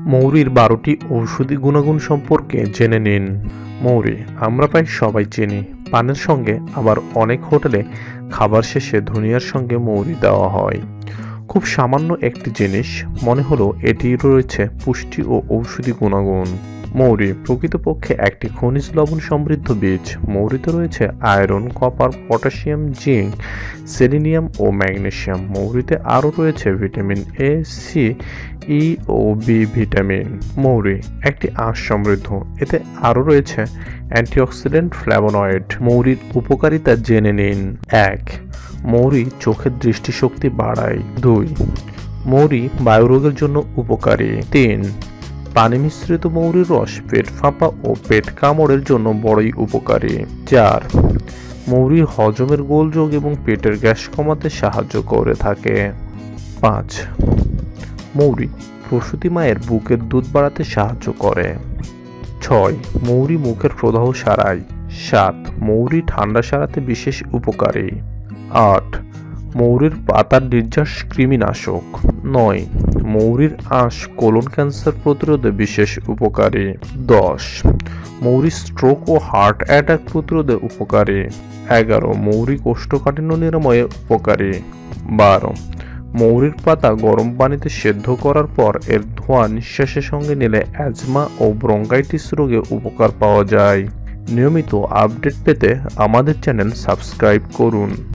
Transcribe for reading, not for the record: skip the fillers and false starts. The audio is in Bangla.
মৌরির 12টি ঔষধি গুণাগুণ সম্পর্কে জেনে নিন। মৌরি আমরা প্রায় সবাই চিনি। পানের সঙ্গে আবার অনেক হোটেলে খাবার শেষে ধনিয়ার সঙ্গে মৌরি দেওয়া হয়। খুব সামান্য একটি জিনিস মনে হলো এটির রয়েছে পুষ্টি ও ঔষধি গুণাগুণ। মৌরি প্রকৃতপক্ষে একটি খনিজ লবণ সমৃদ্ধ বীজ। মৌরিতে রয়েছে iron, copper, potassium, zinc, selenium ও ম্যাগনেসিয়াম। মৌরিতে আরও রয়েছে ভিটামিন এ, সি, ই ও বি ভিটামিন। মৌরি একটি আঁশ সমৃদ্ধ। এতে আরও রয়েছে অ্যান্টিঅক্সিডেন্ট, ফ্ল্যাভোনয়েড। মৌরির উপকারিতা জেনে নিন। 1. মৌরি চোখের দৃষ্টিশক্তি বাড়ায়। 2. মৌরি বায়ুরোগের জন্য উপকারী। 3. পানি মিশ্রিত মৌরির রস পেট ফাঁপা ও পেট কামড়ের জন্য বড়ই উপকারী। 4. মৌরি হজমের গোলযোগ এবং পেটের গ্যাস কমাতে সাহায্য করে থাকে। 5. মৌরি প্রসূতি মায়ের বুকের দুধ বাড়াতে সাহায্য করে। 6. মৌরি মুখের প্রদাহ সারায়। 7. মৌরি ঠান্ডা সারাতে বিশেষ উপকারী। 8. মৌরির পাতার নির্যাস কৃমিনাশক। 9. মৌরির আঁশ কোলন ক্যান্সার প্রতিরোধে বিশেষ উপকারী। 10. মৌরি স্ট্রোক ও হার্ট অ্যাটাক প্রতিরোধে উপকারী। 11. মৌরি কোষ্ঠকাঠিন্য নিরাময়ে উপকারী। 12. মৌরির পাতা গরম পানিতে সেদ্ধ করার পর এর ধোঁয়া নিঃশ্বাসের সঙ্গে নিলে অ্যাজমা ও ব্রঙ্কাইটিস রোগে উপকার পাওয়া যায়। নিয়মিত আপডেট পেতে আমাদের চ্যানেল সাবস্ক্রাইব করুন।